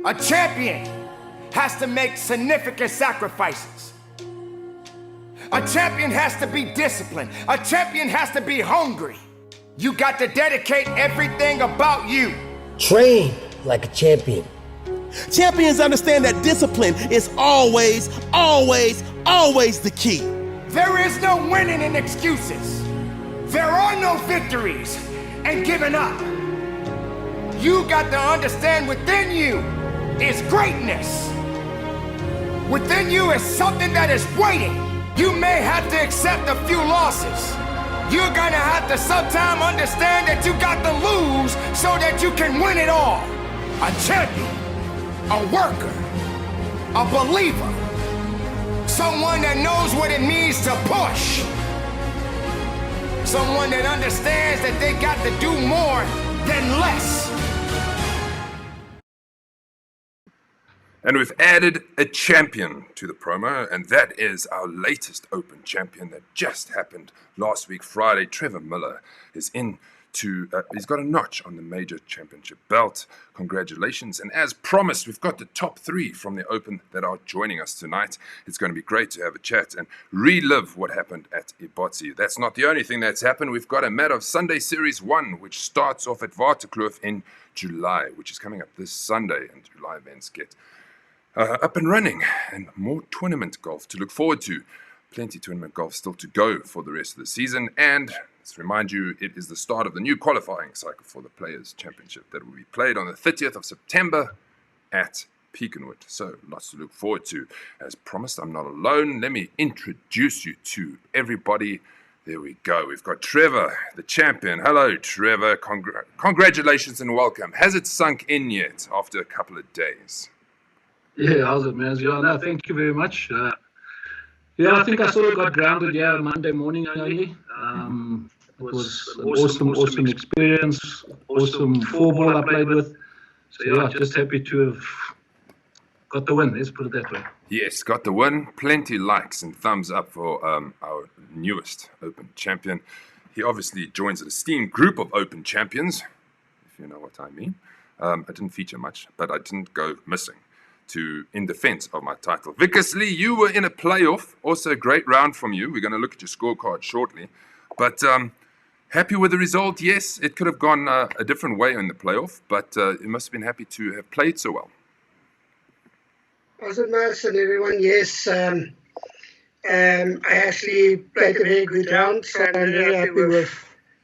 A champion has to make significant sacrifices. A champion has to be disciplined. A champion has to be hungry. You got to dedicate everything about you. Train like a champion. Champions understand that discipline is always the key. There is no winning in excuses. There are no victories and giving up. You got to understand within you is greatness. Within you is something that is waiting. You may have to accept a few losses. You're gonna have to sometime understand that you got to lose so that you can win it all. A champion, a worker, a believer, someone that knows what it means to push, someone that understands that they got to do more than less. And we've added a champion to the promo, and that is our latest Open champion that just happened last week, Friday. Trevor Millar is he's got a notch on the major championship belt. Congratulations. And as promised, we've got the top three from the Open that are joining us tonight. It's going to be great to have a chat and relive what happened at Ebotse. That's not the only thing that's happened. We've got a matter of Sunday Series 1, which starts off at Waterkloof in July, which is coming up this Sunday, and July events get up and running, and more tournament golf to look forward to. Plenty tournament golf still to go for the rest of the season, and let's remind you, it is the start of the new qualifying cycle for the Players' Championship that will be played on the 30th of September at Peakenwood. So lots to look forward to. As promised, I'm not alone. Let me introduce you to everybody. There we go. We've got Trevor, the champion. Hello, Trevor. Congratulations and welcome. Has it sunk in yet after a couple of days? Yeah, how's it, man? Yeah, no, thank you very much. I think I sort of got grounded Monday morning only. It was an awesome experience, awesome four-ball I played with. So, just happy to have got the win, let's put it that way. Yes, got the win. Plenty likes and thumbs up for our newest Open champion. He obviously joins an esteemed group of Open champions, if you know what I mean. I didn't feature much, but I didn't go missing in defense of my title. Wikus Lee, you were in a playoff. Also a great round from you. We're going to look at your scorecard shortly. But happy with the result? Yes, it could have gone a different way in the playoff, but you must have been happy to have played so well. Was it nice and everyone? Yes. I actually played a very good round, so I'm very happy with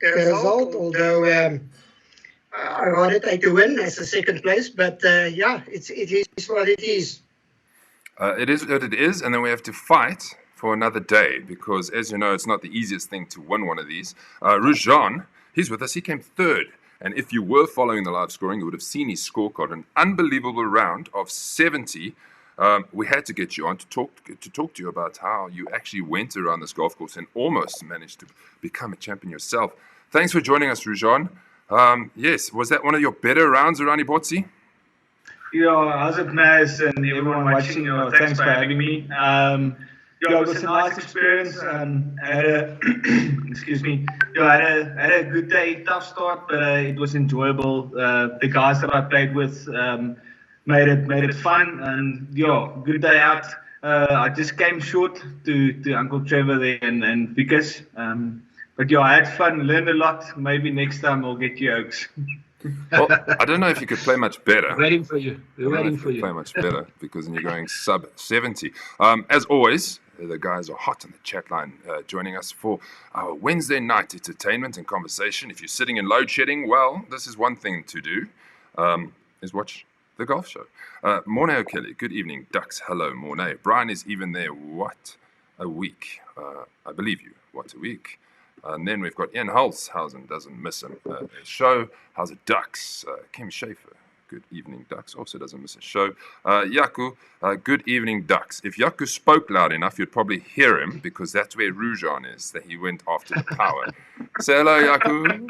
the result, although I rather take the win as a second place, but it is what it is. It is what it is, and then we have to fight for another day because, as you know, it's not the easiest thing to win one of these. Ru-Juan, he's with us. He came third, and if you were following the live scoring, you would have seen his scorecard. An unbelievable round of 70. We had to get you on to talk to you about how you actually went around this golf course and almost managed to become a champion yourself. Thanks for joining us, Ru-Juan. Yes, was that one of your better rounds around Ebotse? How's it, Maz, and everyone watching? Thanks for having me. It was a nice experience. I had a excuse me. I had a good day, tough start, but it was enjoyable. The guys that I played with made it fun, and good day out. I just came short to Uncle Trevor there and Wikus. But I had fun, learned a lot. Maybe next time I'll get you Oaks. Well, I don't know if you could play much better. Waiting for you. We're waiting for you. Play much better because you're going sub 70. As always, the guys are hot on the chat line joining us for our Wednesday night entertainment and conversation. If you're sitting in load shedding, well, this is one thing to do, is watch the golf show. Morne O'Kelly, good evening. Ducks, hello, Morne. Brian is even there. What a week. I believe you. What a week. And then we've got Ian Hulshausen, doesn't miss a show. How's it, Ducks? Kim Schaefer, good evening, Ducks, also doesn't miss a show. Yaku, good evening, Ducks. If Yaku spoke loud enough, you'd probably hear him because that's where Ru-Juan is, that he went after the power. Say hello, Yaku.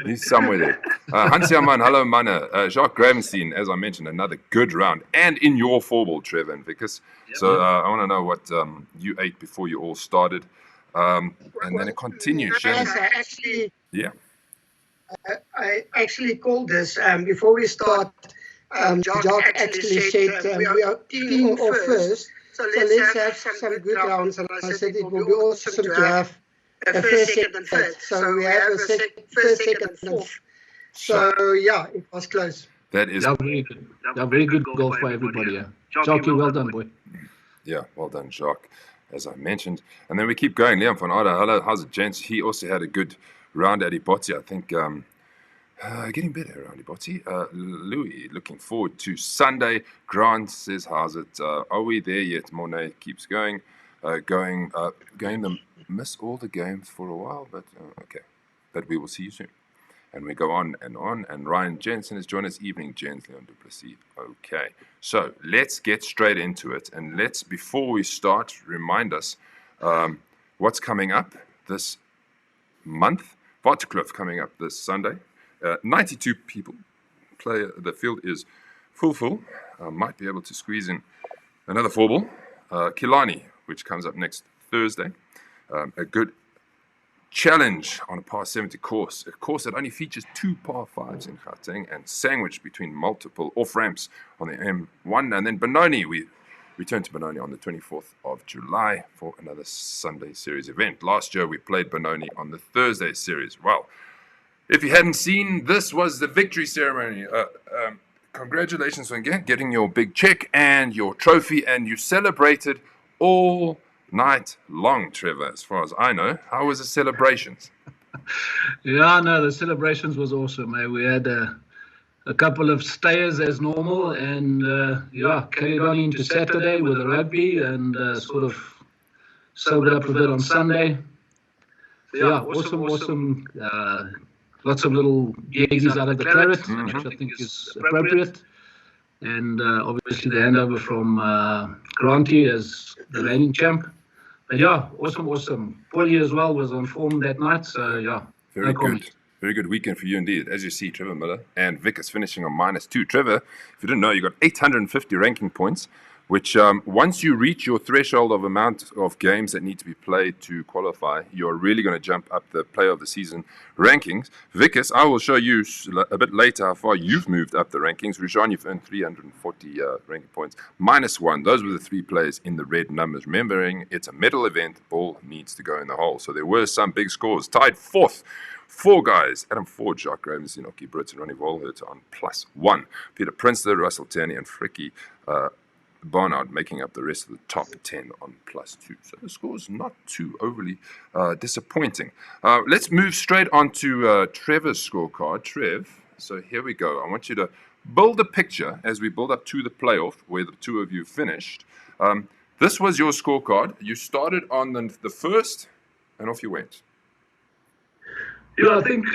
He's somewhere there. Hans Yaman, hello, Mana. Jacques Gravenstein, as I mentioned, another good round. And in your four-ball, Trevor and Wikus. So I want to know what you ate before you all started. And then it continues. Actually, yeah. I actually called this before we start. Jock actually said we are teeing off first, so let's have some good rounds. And I said it will be awesome to have a first, second, and third. So we have a first, second, and fourth. So yeah, it was close. That is very good. Very good golf by everybody. Yeah. Jockey, well done, boy. Yeah, well done, Jacques, as I mentioned. And then we keep going. Liam van Aarde, hello, how's it, gents? He also had a good round at Ebotse. I think getting better around Ebotse. Louis, looking forward to Sunday. Grant says, how's it? Are we there yet? Monet keeps going. Going to miss all the games for a while, but okay. But we will see you soon. And we go on. And Ryan Jensen has joined us. Evening, Jens, Leon Duplessis. Okay. So let's get straight into it. And let's, before we start, remind us what's coming up this month. Waterkloof coming up this Sunday. 92 people play. The field is full. Might be able to squeeze in another 4-ball. Killarney, which comes up next Thursday. A good challenge on a par 70 course. A course that only features 2 par 5s in Gauteng and sandwiched between multiple off-ramps on the M1. And then Benoni, we return to Benoni on the 24th of July for another Sunday series event. Last year we played Benoni on the Thursday series. Well, if you hadn't seen, this was the victory ceremony. Congratulations on getting your big check and your trophy, and you celebrated all night long, Trevor, as far as I know. How was the celebrations? Yeah, no, the celebrations was awesome. We had a couple of stayers as normal, and carried on into Saturday with the rugby, and sort of sobered up a bit on Sunday. Yeah, awesome. Lots of little yeggies out of the claret, which I think is appropriate. And obviously the handover from Granty as the reigning champ. But yeah, awesome. Paulie as well was on form that night, so yeah. Very good. Very good weekend for you indeed. As you see, Trevor Millar and Wikus finishing on -2. Trevor, if you didn't know, you got 850 ranking points, which once you reach your threshold of amount of games that need to be played to qualify, you're really going to jump up the player of the season rankings. Wikus, I will show you a bit later how far you've moved up the rankings. Ru-Juan, you've earned 340 ranking points, -1. Those were the 3 players in the red numbers. Remembering, it's a medal event, ball needs to go in the hole. So there were some big scores. Tied 4th. 4 guys: Adam Ford, Jacques Graham, Zinoki Brits, and Ronnie Volhert on +1. Peter Prinsloo, Russell Tierney, and Frikkie Barnard making up the rest of the top 10 on +2. So the score's not too overly disappointing. Let's move straight on to Trevor's scorecard. Trev, so here we go. I want you to build a picture as we build up to the playoff where the 2 of you finished. This was your scorecard. You started on the first and off you went. Yeah, I think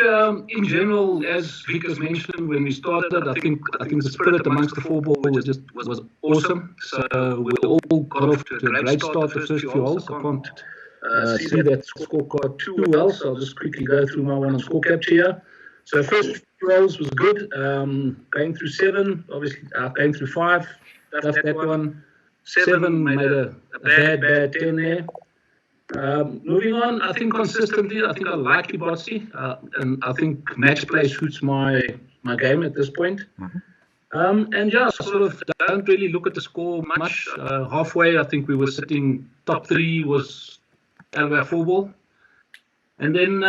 in general, as Wikus mentioned when we started, I think the spirit amongst the 4-ball was awesome. So we all got off to a great start the first few holes. I can't see that scorecard too well, so I'll just quickly go through my one on score capture here. So first few holes was good. Going through 7, obviously going through 5, left that one. 7 made a bad 10 there. Moving on, I think consistently, I think I like Ebotse, and I think match play suits my game at this point. And yeah, sort of don't really look at the score much. Halfway, I think we were sitting top 3 was out of our 4-ball. And then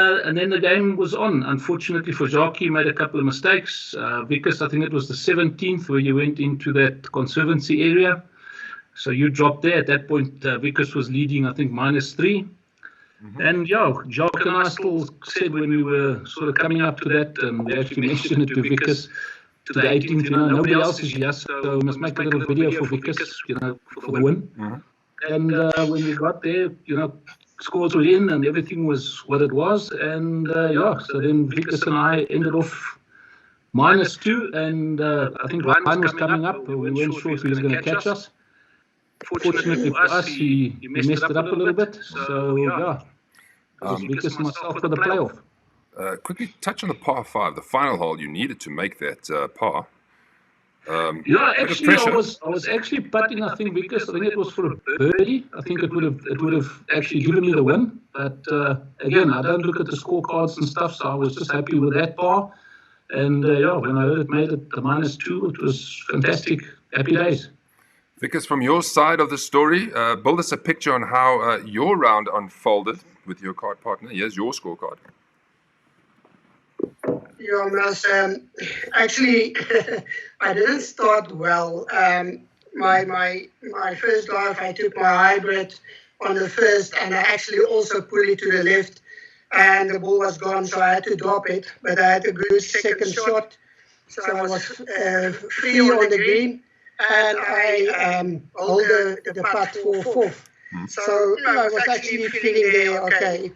the game was on. Unfortunately for Jacques, he made a couple of mistakes. Wikus, I think it was the 17th where you went into that conservancy area. So you dropped there. At that point, Wikus was leading, I think, -3. And yeah, Jacques and I still said when we were sort of coming up to that, we actually mentioned it to Wikus, to the 18th, nobody else is here, so we must make a little video for Wikus, for the win. And when we got there, scores were in and everything was what it was. And so then Wikus and I ended off -2, and I think Ryan was coming up, but we weren't sure if he was going to catch us. Fortunately for us, he messed it up a little bit. So, yeah, Wikus and myself for the playoff. Quickly touch on the par 5, the final hole. You needed to make that par. Yeah, actually, I pressure. was actually putting. I think because I think it was for a birdie. I think it would have actually given me the win. But again, I don't look at the scorecards and stuff, so I was just happy with that par. And yeah, when I heard it made it the -2, it was fantastic. Happy days. Vickers, from your side of the story, build us a picture on how your round unfolded with your card partner. Here's your scorecard. Yeah, Mas, actually, I didn't start well. My first drive, I took my hybrid on the first, and I actually also pulled it to the left, and the ball was gone, so I had to drop it. But I had a good second shot, so I was free on the green, and I hold the putt for fourth. So I was actually feeling there, okay,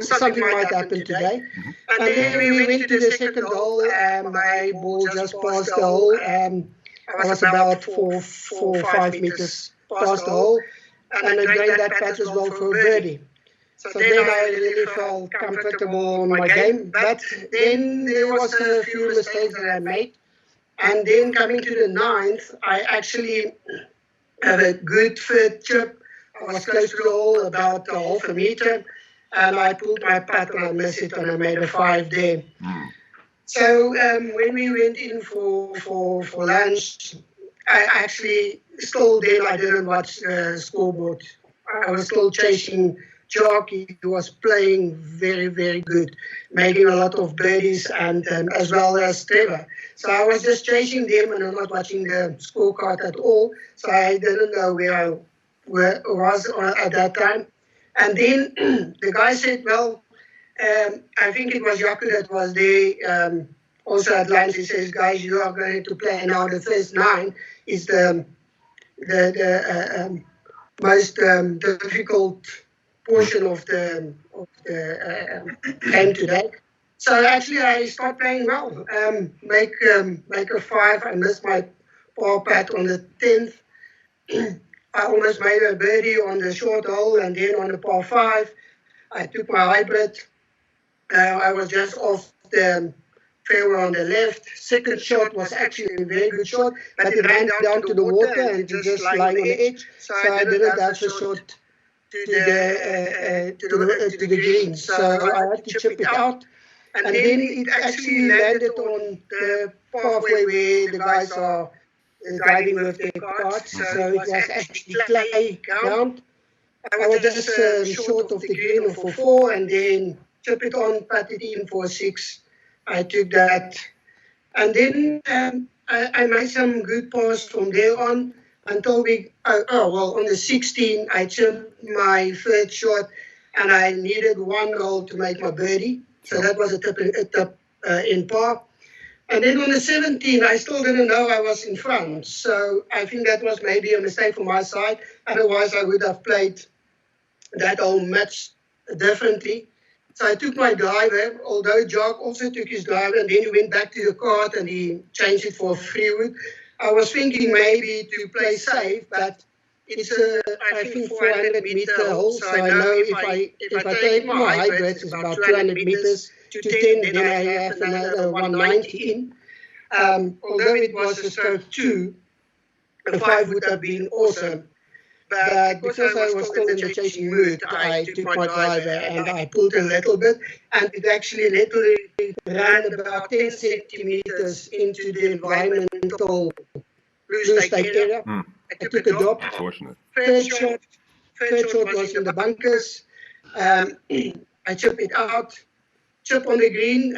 something might happen today. And then we went to the second hole, my ball just passed the hole. I was about 4 or 5 meters past the hole, and I drained that putt as well for a birdie. So then I really felt comfortable in my game. But then there was a few mistakes that I made. And then coming to the ninth, I actually had a good third chip. I was close to the hole, about half a meter, and I pulled my putt and I missed it, and I made a 5 there. So when we went in for lunch, I actually still then I didn't watch the scoreboard. I was still chasing Jock. He was playing very, very good, making a lot of birdies, and as well as Trevor. So I was just chasing them and I'm not watching the scorecard at all. So I didn't know where I was at that time. And then the guy said, well, I think it was Jaco that was there also at lunch. He says, guys, you are going to play now. The first 9 is the most difficult portion of the game today. So actually I start playing well. Make a 5. I missed my par putt on the 10th. I almost made a birdie on the short hole, and then on the par 5, I took my hybrid. I was just off the fairway on the left. Second shot was actually a very good shot, but it ran down to the water and just lying on the edge. So I didn't have a shot to the green. So I had to chip it out. And then it actually landed on the pathway where the guys are driving with their carts, so it was actually clay ground. I was just short of the green for 4, and then chip it on, pat it in for 6. I took that, and then I made some good pass from there on until we. On the 16th I chipped my third shot, and I needed 1 hole to make my birdie. So that was a tip in par. And then on the 17th, I still didn't know I was in front. So I think that was maybe a mistake from my side. Otherwise, I would have played that whole match differently. So I took my driver, although Jock also took his driver, and then he went back to the cart and he changed it for a freewood. I was thinking maybe to play safe, but it's I think 400-meter hole. So I know if I take my hybrids, it's about 200 meters to 10, then I have another 190 in. Although it was a stroke 2, a 5 would have been awesome. But because I was still in the chasing mood, I took my driver and I pulled a little bit, and it actually literally ran about 10 centimeters into the environmental blue state area. I took a drop. Unfortunate. Third shot was in the bunkers. I chipped it out, chip on the green,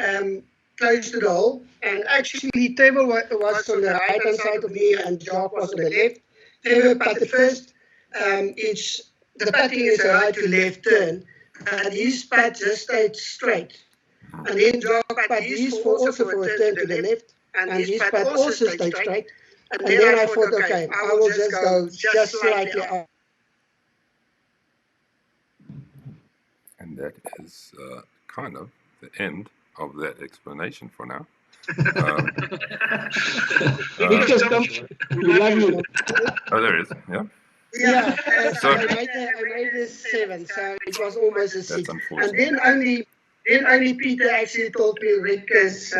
close to the hole. And actually, Trevor was on the right-hand side of me and Jock was on the left. Trevor putted first. The putting is a right to left turn, and his putt just stayed straight. And then Jock put his also for a turn to the left, and his putt also stayed straight. And then I thought, okay, I will just go just slightly up. And that is kind of the end of that explanation for now. We love you. Oh, there it is. Yeah. Yeah, so I made a 7, so it was almost a 6. And then only Peter actually told me, Wikus,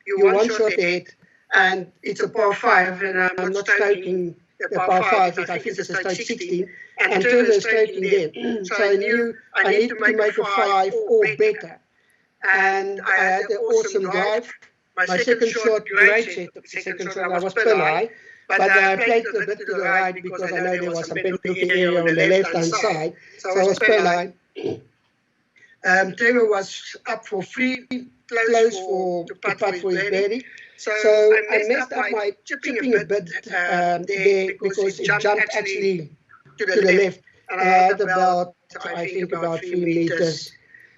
you one shot ahead. and it's a par 5, and I'm not stroking the par 5, I think it's a stroke 16, and Trevor is stroking there. So I knew I need to make a 5 or better. And I had an awesome drive. My second shot, great set. The second shot, I was per lie, but I played a bit to the right because I know there was some penalty area on the left-hand side, so I was per lie. Trevor was up for free, close for to putt for his birdie. So I messed up my chipping a bit there because it jumped actually to the left. And I had about, I think about 3 meters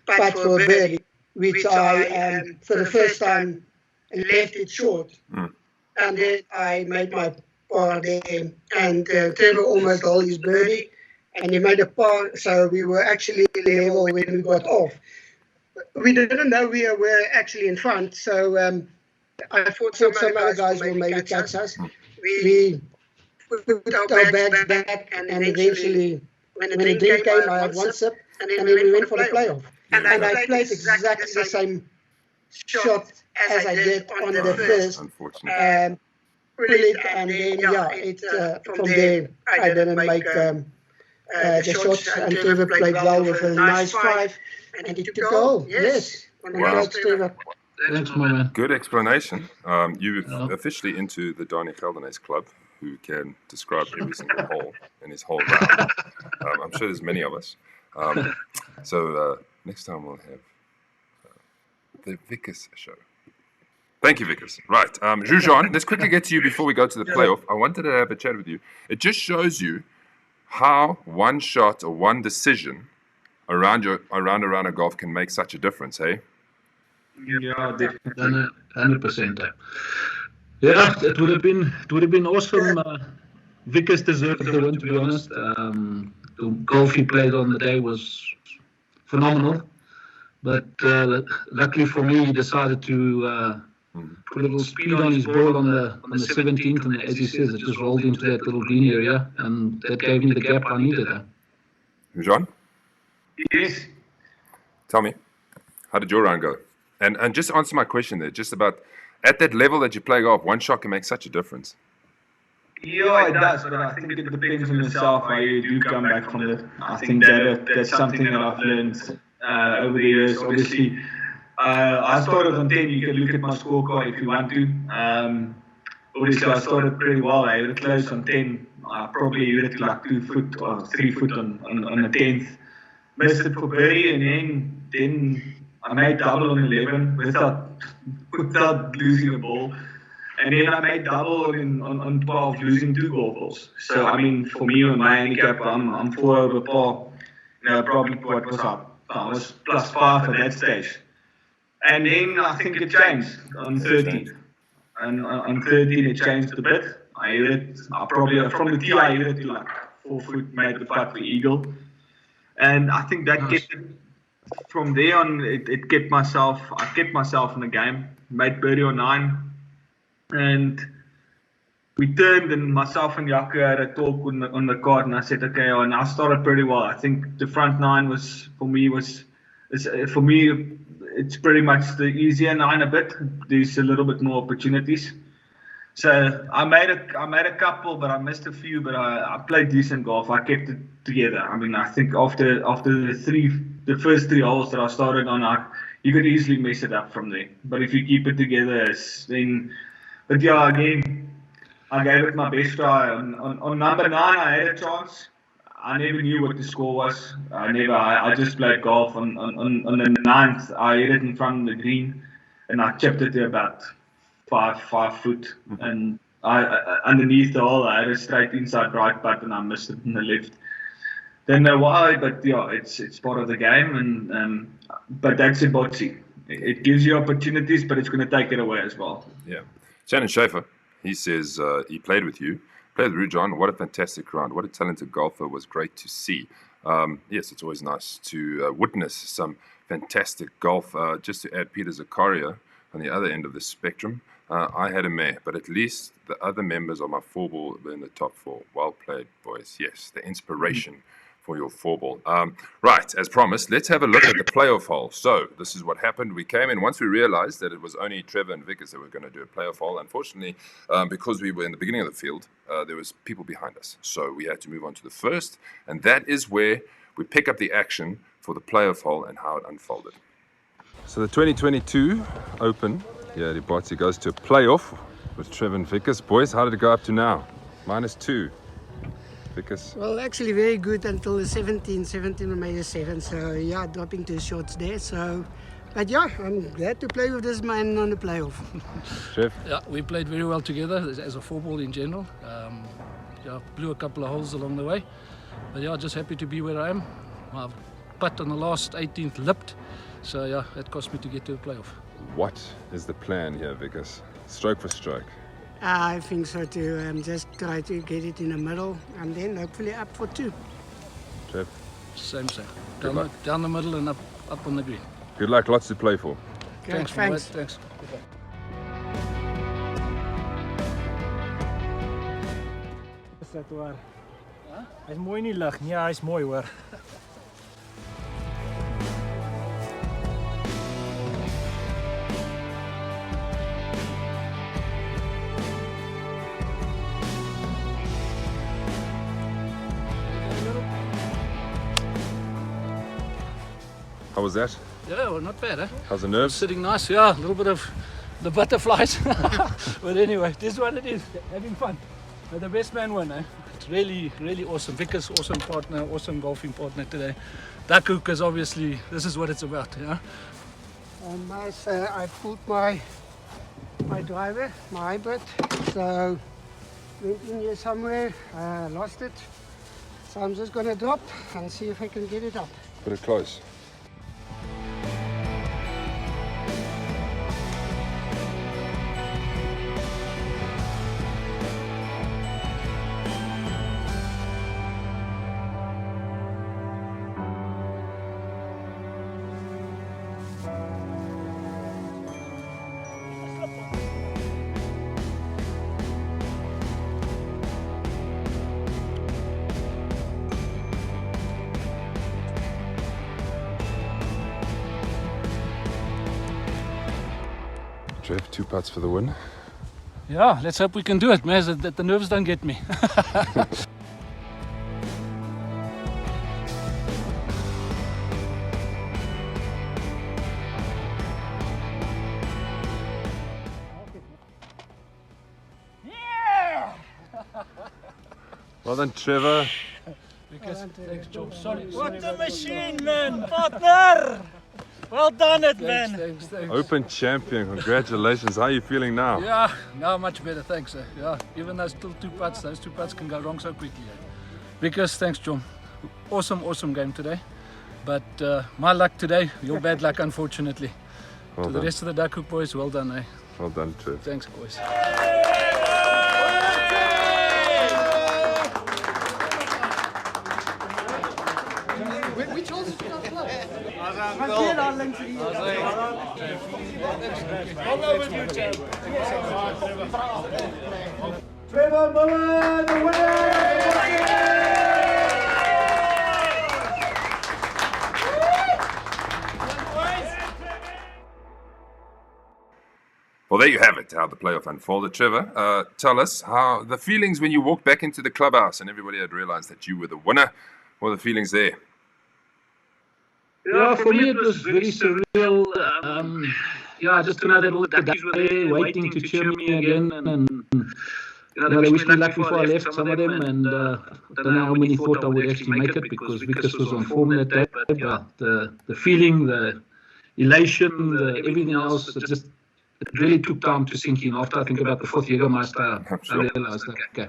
putt for a birdie, which I, for the first time, left it short. And then I made my par there, and Trevor almost held his birdie, and he made a par, so we were actually level when we got off. We didn't know we were actually in front, so I thought some other guys will maybe catch us. We put our bags back, and eventually, when the drink came, I had one sip, and then we went for the playoff. And I played exactly the same shot as I did on the first. Unfortunately. Brilliant, and then, from there, I didn't make the shots, and Trevor played well with a nice 5, and he took the goal. Yes. Wow. Trevor. Thanks, my man. Good explanation. You're officially into the Donny Geldenhuys Club, who can describe every single hole in his whole round. I'm sure there's many of us. So next time we'll have the Wikus show. Thank you, Wikus. Right. Ru-Juan, let's quickly get to you before we go to the playoff. I wanted to have a chat with you. It just shows you how one shot or one decision around a golf can make such a difference, hey? Yeah, definitely. 100%. Yeah, it would have been awesome. Wikus deserved the win, to be honest. The golf he played on the day was phenomenal. But luckily for me, he decided to put a little speed on his ball on the 17th, and as he says, it just rolled into that little green area, and that gave me the gap I needed. John? Yes. Tell me, how did your round go? And just answer my question there, just about at that level that you play golf, one shot can make such a difference. Yeah, it does, but I think it depends on yourself how you do come back from it. I think that's something that I've learned over the years. Obviously, I started on 10. You can look at my scorecard if you want to. Obviously, I started pretty well. I hit it close on 10. I probably hit it like 2 foot or 3 foot on the 10th. Missed it for birdie, and then I made double on 11 without losing a ball. And then I made double on 12, losing 2 golf balls. So, I mean, for me, on my handicap, I'm 4 over par. Probably what was up. I was +5 at that stage. And then I think it changed on 13. And on 13, it changed a bit. I hit it, probably from the tee, I hit it to like 4 foot, made the putt for eagle. And I think that kept it, from there on, I kept myself in the game. Made birdie on 9. And we turned, and myself and Jaco had a talk on the card, and I said, okay, and I started pretty well. I think the front 9 was, for me, it's pretty much the easier 9 a bit. There's a little bit more opportunities. So I made a couple, but I missed a few, but I played decent golf. I kept it together. I mean, I think after the first 3 holes that I started on, you could easily mess it up from there. But if you keep it together, then... But yeah, again, I gave it my best try. On number 9, I had a chance. I never knew what the score was. I just played golf. On the 9th, I hit it in front of the green, and I chipped it to about 5 foot. And underneath the hole, I had a straight inside right putt, and I missed it in the left. Don't know why, but yeah, it's part of the game. And but that's Ebotse. It gives you opportunities, but it's going to take it away as well. Yeah. Shannon Schaefer, he says he played with you, played with Ru-Juan. What a fantastic round. What a talented golfer. Was great to see. Yes, it's always nice to witness some fantastic golf. Just to add Peter Zakaria on the other end of the spectrum, I had a mare, but at least the other members of my 4-ball were in the top 4. Well played, boys. Yes, the inspiration for your four ball. Right, as promised, let's have a look at the playoff hole. So this is what happened. We came in once we realized that it was only Trevor and Wikus that were going to do a playoff hole. Unfortunately, because we were in the beginning of the field, there was people behind us. So we had to move on to the first, and that is where we pick up the action for the playoff hole and how it unfolded. So the 2022 Open, yeah, Ebotse goes to a playoff with Trevor and Wikus. Boys, how did it go up to now? -2. Wikus? Well, actually very good until the 17 on May 7. So yeah, dropping 2 shots there. So, but yeah, I'm glad to play with this man on the playoff. Trev? Yeah, we played very well together as a four ball in general. Yeah, blew a couple of holes along the way. But yeah, just happy to be where I am. My putt on the last 18th lipped. So yeah, it cost me to get to the playoff. What is the plan here, Wikus? Stroke for stroke. I think so too. Just try to get it in the middle and then hopefully up for 2. Trev? Same. Down the middle and up on the green. Good luck, lots to play for. Okay, thanks. Thanks. Is dit hoor? Hy's mooi in die lig. Nee, hy's mooi hoor. How was that? Yeah, well, not bad, eh? How's the nerves? Sitting nice, yeah, a little bit of the butterflies. But anyway, this is what it is, having fun. But the best man won, eh? It's really, really awesome. Wikus, awesome partner, awesome golfing partner today. Duckhook is obviously, this is what it's about, yeah? Nice, I pulled my driver, my hybrid, so went in here somewhere, lost it. So I'm just going to drop and see if I can get it up. Put it close. Trev, 2 putts for the win. Yeah, let's hope we can do it, man, that the nerves don't get me. Well done, Trevor. Wikus, thanks, Joe. Sorry. What a machine, man! Partner! Well done it, man! Thanks. Open champion, congratulations. How are you feeling now? Yeah, now much better, thanks. Yeah, even those still 2 putts, those 2 putts can go wrong so quickly. Wikus, thanks, John. Awesome game today. But my luck today, your bad luck, unfortunately. Well to done. the rest of the Duckhook boys, well done, eh? Well done, Trev. Thanks, boys. Which holes did you not play? Trevor Millar, the winner! Well, there you have it, how the playoff unfolded. Trevor, tell us how the feelings when you walked back into the clubhouse and everybody had realized that you were the winner. What were the feelings there? Yeah, for me it was very surreal. Yeah, just to know that all the duckies were there waiting to cheer me again, and you know, they wished me luck before I left, some of them, and I don't know how many thought I would actually make it because Wikus was on form that day. But the feeling, the elation, everything else, it really took time to sink in. After I think about the 4th Jägermeister, I realized that okay,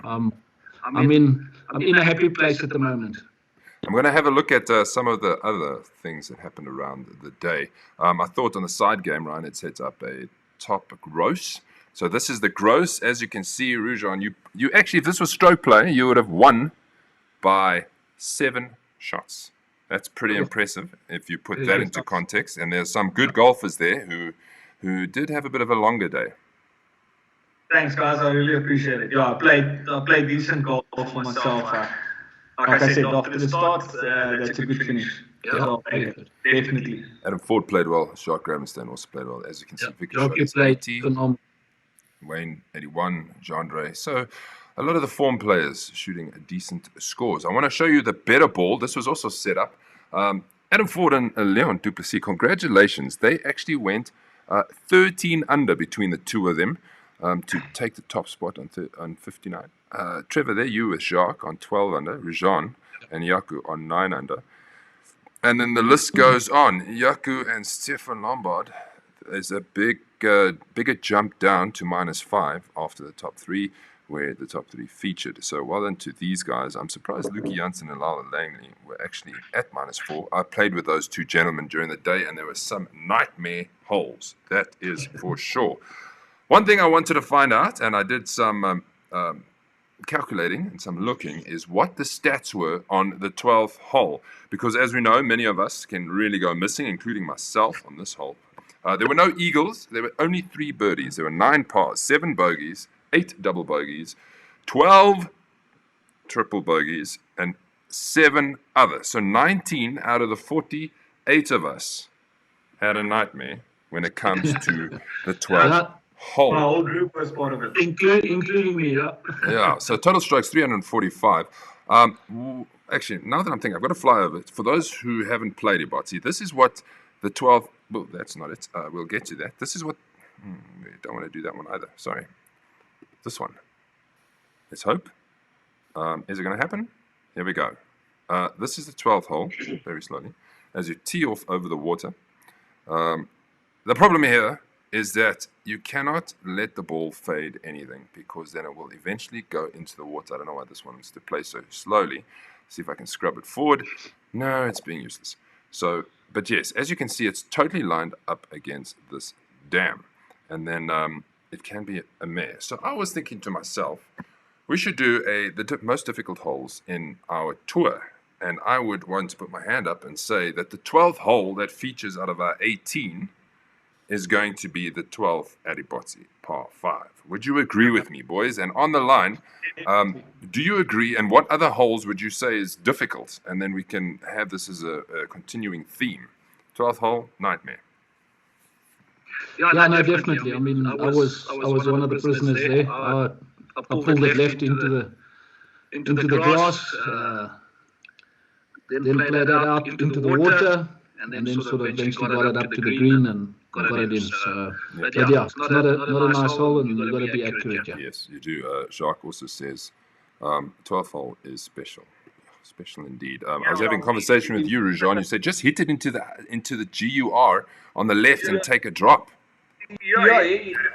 I'm in a happy place at the moment. I'm going to have a look at some of the other things that happened around the day. I thought on the side game, Ryan had set up a top gross. So this is the gross. As you can see, Ru-Juan, you actually, if this was stroke play, you would have won by 7 shots. That's pretty impressive if you put that into context. And there's some good golfers there who did have a bit of a longer day. Thanks, guys. I really appreciate it. Yeah, I played decent golf for myself. like I said, after the start, that's a good finish. Yeah, definitely. Adam Ford played well. Shark Gravenstein also played well. As you can see, Vicky shot Jockey his played 80. phenomenal. Wayne 81, Jandre. So a lot of the form players shooting decent scores. I want to show you the better ball. This was also set up. Adam Ford and Leon Duplessis, congratulations. They actually went 13 under between the two of them to take the top spot on 59. Trevor, there you with Jacques on 12 under, Ru-Juan and Yaku on 9 under. And then the list goes on. Yaku and Stefan Lombard. There's a bigger jump down to -5 after the top 3, where the top 3 featured. So well done to these guys. I'm surprised Luki Janssen and Lala Langley were actually at -4. I played with those two gentlemen during the day, and there were some nightmare holes. That is for sure. One thing I wanted to find out, and I did some calculating and some looking, is what the stats were on the 12th hole. Because as we know, many of us can really go missing, including myself on this hole. There were no eagles. There were only 3 birdies. There were 9 pars, 7 bogeys, 8 double bogeys, 12 triple bogeys, and 7 others. So 19 out of the 48 of us had a nightmare when it comes to the 12th hole. My whole group was part of it. Including me, yeah. Yeah, so total strokes 345. Actually, now that I'm thinking, I've got to fly over it. For those who haven't played Ebotse, this is what the 12... Well, that's not it. We'll get to that. This is what... we don't want to do that one either. Sorry. This one. Let's hope. Is it going to happen? Here we go. This is the 12th hole, very slowly, as you tee off over the water. The problem here is that you cannot let the ball fade anything, because then it will eventually go into the water. I don't know why this one is to play so slowly. See if I can scrub it forward. No, it's being useless. So, but yes, as you can see, it's totally lined up against this dam. And then it can be a mare. So I was thinking to myself, we should do the most difficult holes in our tour. And I would want to put my hand up and say that the 12th hole that features out of our 18 is going to be the 12th at Ebotse, par 5. Would you agree with me, boys? And on the line, do you agree? And what other holes would you say is difficult? And then we can have this as a continuing theme. 12th hole, nightmare. Yeah, no, definitely. I mean, I was one of the prisoners there. I pulled it left into the grass, then played it out into the water, and then sort of eventually got it up to the green and got it in. So, but yeah, it's not a nice hole, and you've got to be accurate. Yeah. Yes, you do. Jacques also says 12th hole is special. Special indeed. I was having a conversation with you, Ru-Juan. You said just hit it into the GUR on the left and take a drop. Yeah,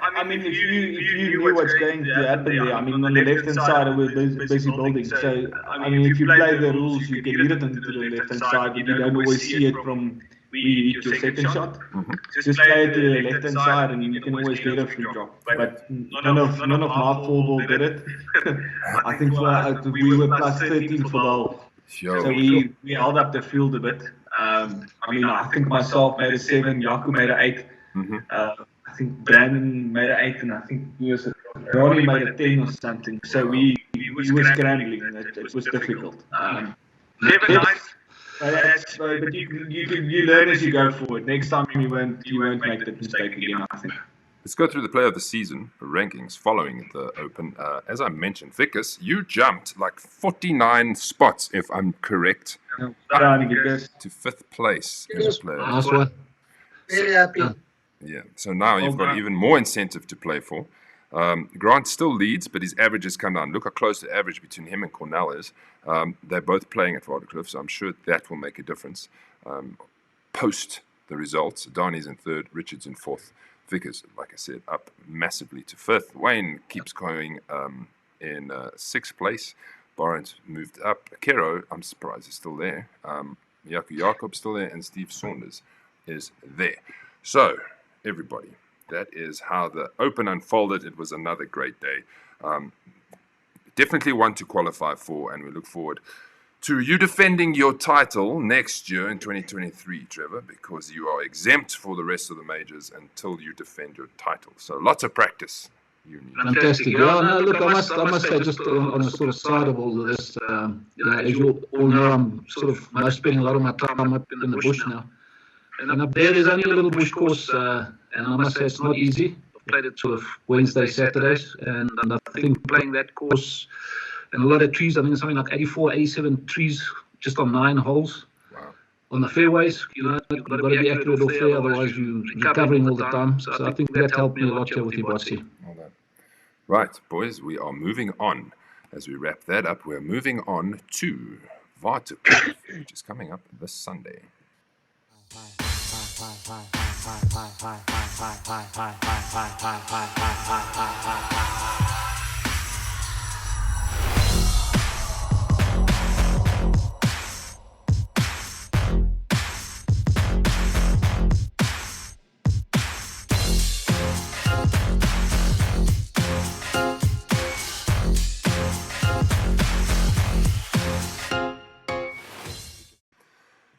I mean, if you knew what's going to happen there, I mean, on the left-hand side, we're busy building. So, I mean, if you play the rules, you can hit it into the left-hand side, but you don't always see it from where you hit your second shot. Just play it to the left-hand side, and you can always get a free drop. But none of my four-ball did it. I think we were plus 13 for the hole. So we held up the field a bit. I mean, I think myself made a 7, Yaku made an 8. I think Brandon made an 8, and I think Ronnie made a 10 or something. So we were scrambling. It was difficult. Never nice. But you learn as you go forward. Next time you won't make that mistake again, I think. Let's go through the player of the season rankings following the Open. As I mentioned, Wikus, you jumped like 49 spots, if I'm correct, up to 5th place as a player. Nice one. Very happy. Yeah, so now you've got even more incentive to play for. Grant still leads, but his average has come down. Look how close the average between him and Cornell is. They're both playing at Waterkloof, so I'm sure that will make a difference. Post the results, Donnie's in 3rd, Richard's in 4th. Wikus, like I said, up massively to 5th. Wayne keeps going in 6th place. Barnes moved up. Kero, I'm surprised, is still there. Yaku Jakob's still there, and Steve Saunders is there. So, everybody, that is how the Open unfolded. It was another great day. Definitely one to qualify for, and we look forward to you defending your title next year in 2023, Trevor, because you are exempt for the rest of the majors until you defend your title. So lots of practice. you need. Fantastic. Yeah, no, look, I must say, just on a sort of side of all of this, as you all know, I'm sort of spending a lot of my time up in the bush now. And up there's only a little bush course, and I must say it's not easy. I've played it sort of Wednesday, Saturdays, and I think playing that course and a lot of trees, I think it's something like 84, 87 trees just on 9 holes. Wow. On the fairways, you've got to be accurate off there, otherwise you're recovering all the time. So I think that helped me a lot here with Ebotse. Right, boys, we are moving on. As we wrap that up, we're moving on to Waterkloof, which is coming up this Sunday.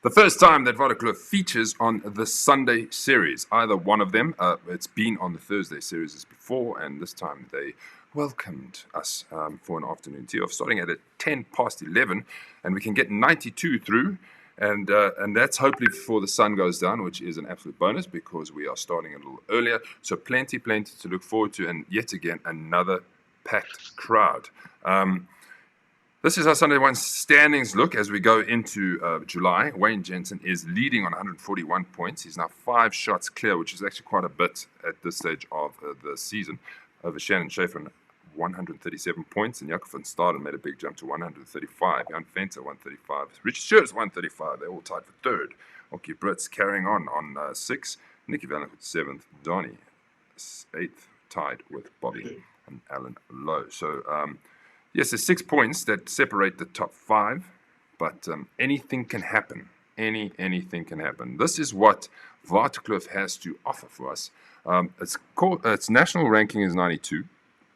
The first time that Waterkloof features on the Sunday series, either one of them, it's been on the Thursday series as before, and this time they welcomed us for an afternoon tee off, starting at 11:10, and we can get 92 through, and that's hopefully before the sun goes down, which is an absolute bonus because we are starting a little earlier, so plenty to look forward to, and yet again, another packed crowd. This is our Sunday one standings look as we go into July. Wayne Jensen is leading on 141 points. He's now 5 shots clear, which is actually quite a bit at this stage of the season. Over Shannon Schaefer, 137 points. And Jakob van Staden made a big jump to 135. Jan Venter, 135. Richard Scherz, 135. They're all tied for 3rd. Oki Brits carrying on 6. Nicky Van 7th. Donnie, 8th, tied with Bobby and Alan Lowe. So, yes, there's 6 points that separate the top 5, but anything can happen. Anything can happen. This is what Waterkloof has to offer for us. Its national ranking is 92.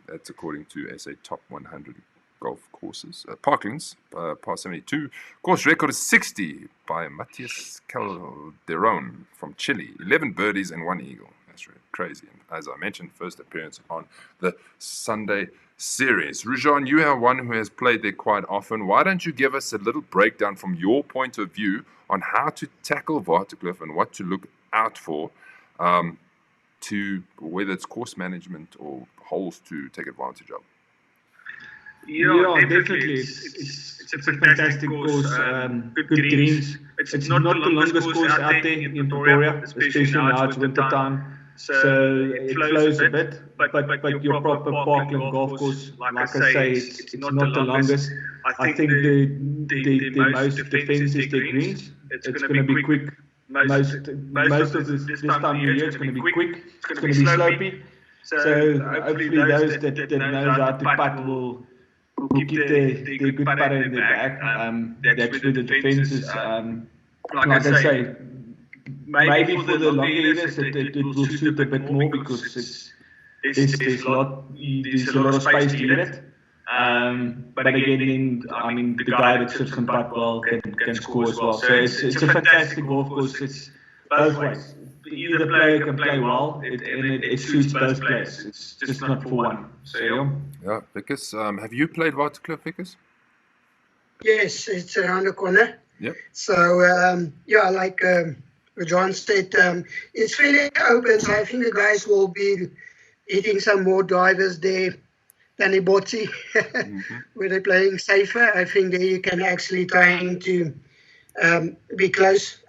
That's according to SA Top 100 Golf Courses. Parklands, par 72. Course record is 60 by Matias Calderon from Chile. 11 birdies and 1 eagle. That's really crazy. And as I mentioned, first appearance on the Sunday series. Ru-Juan, you are one who has played there quite often. Why don't you give us a little breakdown from your point of view on how to tackle Waterkloof and what to look out for, to whether it's course management or holes to take advantage of? Yeah, definitely. It's a fantastic course. Good greens. It's not the longest course out there in Pretoria, especially now it's winter time. So it flows a bit, but your proper Parkland golf course, like I say, it's not the longest. I think the most defense is the greens. It's going to be quick. Most of this time of year, it's going to be quick. It's going to be slopey. So hopefully those that knows how to putt will keep their good putter in their bag. That's where the defense is. Like I say, maybe for the longer years it will suit a bit more because there's a lot of space to hit it. But again, the guy that sits and putt well can score as well. So it's a fantastic golf course. It's both ways. Either player can play well, and it suits both players. It's just not for one. So yeah, Wikus, have you played Waterkloof, Wikus? Yes, it's around the corner. Yep. So like John said, it's fairly open. So I think the guys will be hitting some more drivers there than Ebotse, where they're playing safer. I think there you can actually try to be close.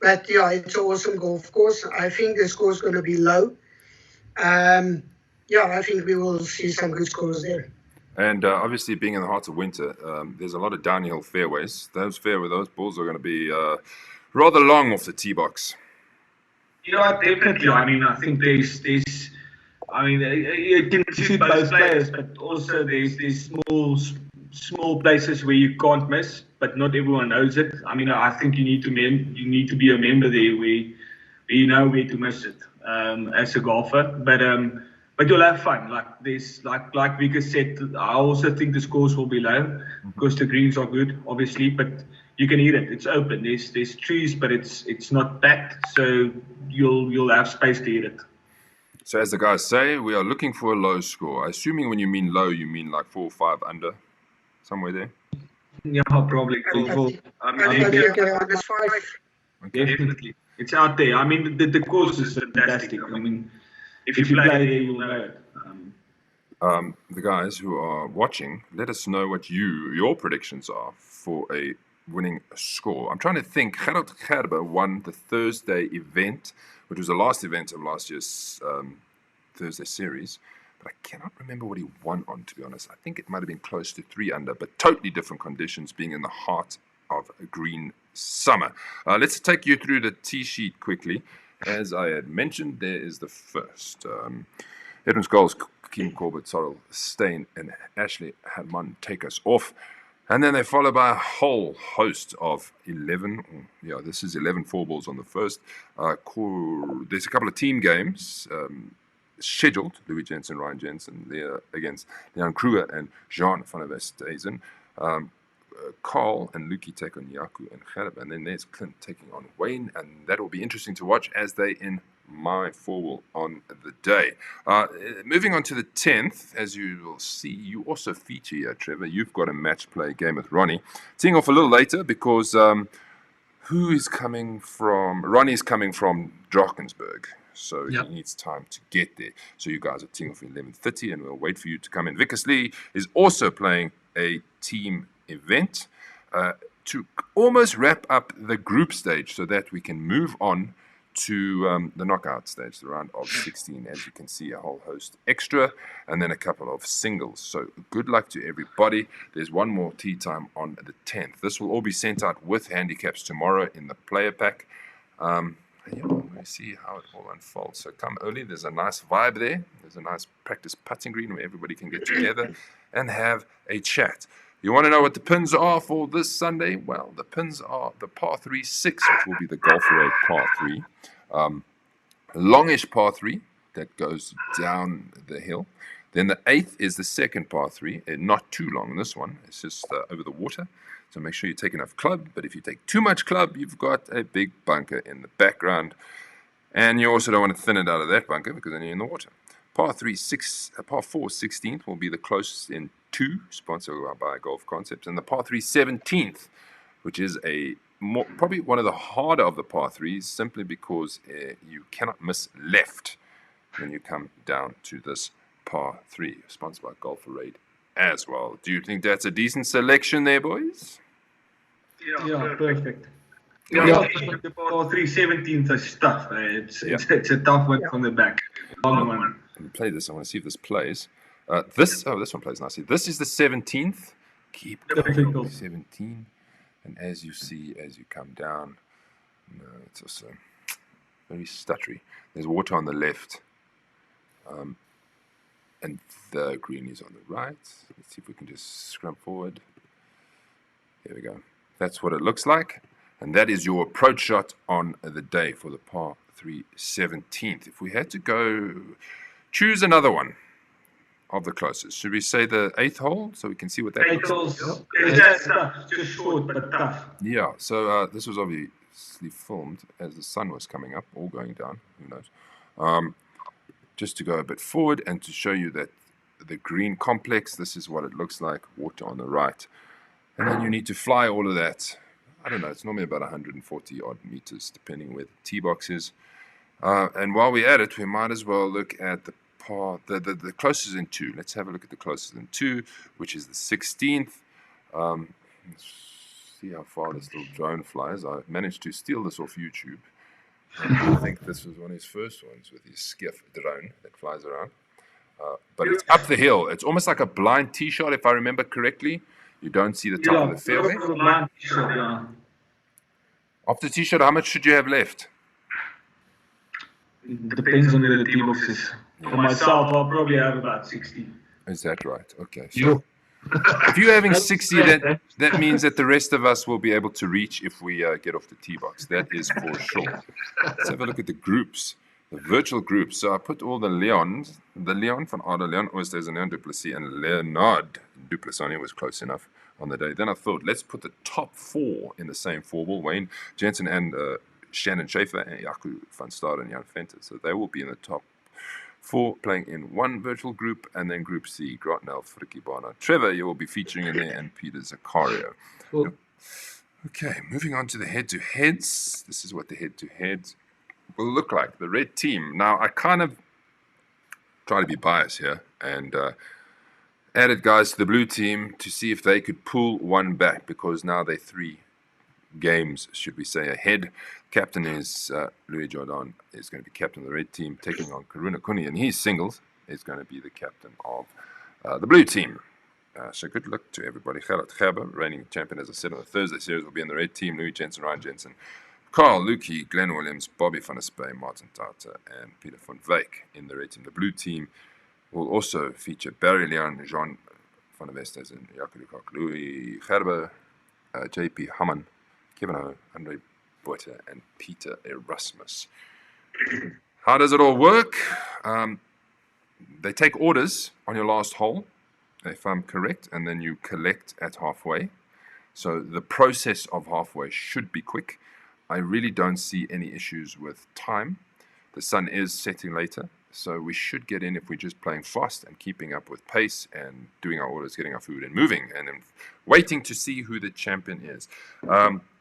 But yeah, it's an awesome golf course. I think the score is going to be low. I think we will see some good scores there. And obviously, being in the heart of winter, there's a lot of downhill fairways. Those balls are going to be rather long off the tee box. Yeah, definitely. I think there's it can suit both players, but also there's small places where you can't miss, but not everyone knows it. I think you need to be a member there where you know where to miss it as a golfer. But you'll have fun. Like Wikus said, I also think the scores will be low because the greens are good, obviously, but you can hit it. It's open. There's trees, but it's not packed, so you'll have space to hit it. So as the guys say, we are looking for a low score. Assuming when you mean low, you mean like 4 or 5 under, somewhere there. Yeah, probably. I think this 5. Definitely. It's out there. I mean, the course is fantastic. I mean, if you play there, you'll know it. The guys who are watching, let us know what your predictions are for a winning score. I'm trying to think. Gerald Gerber won the Thursday event, which was the last event of last year's Thursday series. But I cannot remember what he won on, to be honest. I think it might have been close to 3 under, but totally different conditions, being in the heart of a green summer. Let's take you through the tee sheet quickly. As I had mentioned, there is the first. Edwin Scholes, Kim Corbett, Sorrel, Steyn, and Ashley Hadman take us off. And then they're followed by a whole host of 11. Yeah, this is 11 four balls on the first. There's a couple of team games scheduled. Louis Jensen, Ryan Jensen, there against Leon Kruger and Jean van der Westhuizen. Carl and Luki take on Yaku and Gerb. And then there's Clint taking on Wayne. And that will be interesting to watch as they in my four-wheel on the day. Moving on to the 10th, as you will see, you also feature here, Trevor. You've got a match play game with Ronnie. Teeing off a little later because who is coming from? Ronnie's coming from Drakensberg, so he needs time to get there. So you guys are teeing off at 11:30, and we'll wait for you to come in. Wikus Lee is also playing a team event to almost wrap up the group stage so that we can move on to the knockout stage, the round of 16. As you can see, a whole host extra, and then a couple of singles. So good luck to everybody. There's one more tee time on the 10th. This will all be sent out with handicaps tomorrow in the player pack. We'll see how it all unfolds. So come early. There's a nice vibe there. There's a nice practice putting green where everybody can get together and have a chat. You want to know what the pins are for this Sunday? Well, the pins are the par 3 6, which will be the Golf Road par 3. Longish par 3 that goes down the hill. Then the 8th is the second par 3. Not too long, this one. It's just over the water. So make sure you take enough club. But if you take too much club, you've got a big bunker in the background. And you also don't want to thin it out of that bunker because then you're in the water. Par 4 16th will be the closest in 2, sponsored by Golf Concepts, and the par 3 17th, which is probably one of the harder of the par 3s, simply because you cannot miss left when you come down to this par 3, sponsored by Golf Raid as well. Do you think that's a decent selection there, boys? Yeah, perfect. The par 3 17th is tough. It's a tough one from the back. Long one. Let me play this. I want to see if this plays. This one plays nicely. This is the 17th. Keep going. 17. And as you see, as you come down, it's also very stuttery. There's water on the left. And the green is on the right. Let's see if we can just scrub forward. There we go. That's what it looks like. And that is your approach shot on the day for the par 3 17th. If we had to go choose another one of the closest, should we say the 8th hole so we can see what that looks like? It's tough, just short but tough. Yeah, so this was obviously filmed as the sun was coming up or going down, who knows. Just to go a bit forward and to show you that the green complex, this is what it looks like, water on the right. And then you need to fly all of that. I don't know, it's normally about 140 odd meters, depending where the tee box is. And while we're at it, we might as well look at the the closest in 2. Let's have a look at the closest in 2, which is the 16th. Let's see how far this little drone flies. I managed to steal this off YouTube. I think this was one of his first ones with his skiff drone that flies around. But it's up the hill. It's almost like a blind tee shot, if I remember correctly. You don't see the top of the fairway. After the tee shot, how much should you have left? It depends on where the tee box is. For myself, I'll probably have about 60. Is that right? Okay. So if you're having 60, that means that the rest of us will be able to reach if we get off the tee box. That is for sure. Let's have a look at the groups, the virtual groups. So I put all the Leon van Aarde, Leon Oosthuizen, and Leon Duplessis, and Leonard Duplessis was close enough on the day. Then I thought, let's put the top 4 in the same 4-ball, Wayne Jensen and Shannon Schaefer and Jaco van Staden and Jan Venter. So they will be in the top 4 playing in one virtual group, and then Group C, Grotnell, Frikibana. Trevor, you will be featuring in there, and Peter Zaccario. Cool. Okay, moving on to the head-to-heads. This is what the head-to-heads will look like. The red team. Now, I kind of try to be biased here, and added guys to the blue team to see if they could pull one back, because now they're 3 games, should we say, ahead. Captain is Louis Jordan, is going to be captain of the red team, taking on Karuna Kuni, and he's singles is going to be the captain of the blue team. So good luck to everybody. Gerard Gerber, reigning champion, as I said, on the Thursday series, will be in the red team. Louis Jensen, Ryan Jensen, Carl Lukey, Glenn Williams, Bobby van der Spey, Martin Tata, and Peter van Wyk in the red team. The blue team will also feature Barry Leon, Jean van der Vestes, and Jaco Lukaku, Louis Gerber, JP Hamman, Kevin O, Andre Ebotse, and Peter Erasmus. How does it all work? They take orders on your last hole, if I'm correct, and then you collect at halfway. So the process of halfway should be quick. I really don't see any issues with time. The sun is setting later, so we should get in if we're just playing fast and keeping up with pace and doing our orders, getting our food and moving, and then waiting to see who the champion is.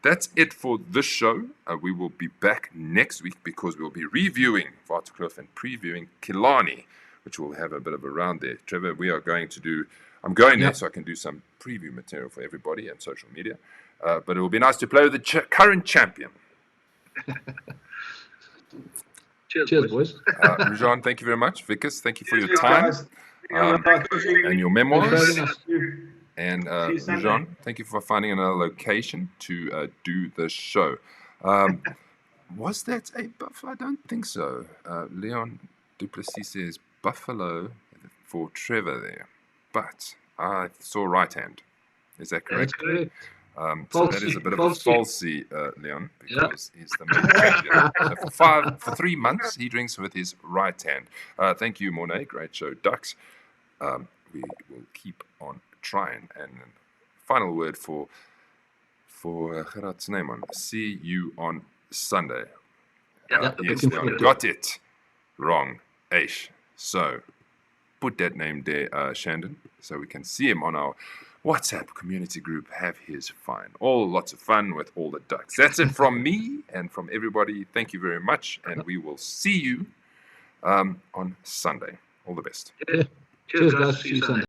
That's it for this show. We will be back next week because we'll be reviewing Waterkloof and previewing Killarney, which will have a bit of a round there. Trevor, we are going to do, I'm going there so I can do some preview material for everybody and social media. But it will be nice to play with the current champion. Cheers, boys. Ru-Juan, thank you very much. Wikus, thank you for your time and your memoirs. And Ru-Juan, thank you for finding another location to do the show. Was that a buffalo? I don't think so. Leon Duplessis says buffalo for Trevor there. But I saw right hand. Is that correct? That's correct. So that is a bit of a falsy, Leon, because he's the main champion. For 3 months, he drinks with his right hand. Thank you, Mornay. Great show, Ducks. We will keep on trying. And final word for Gerard Sneeman. See you on Sunday. Yes, Leon got it wrong. Aish. So put that name there, Shandon, so we can see him on our WhatsApp community group. Have his fine. Lots of fun with all the Ducks. That's it from me and from everybody. Thank you very much, and we will see you on Sunday. All the best. Cheers, guys. See you Sunday.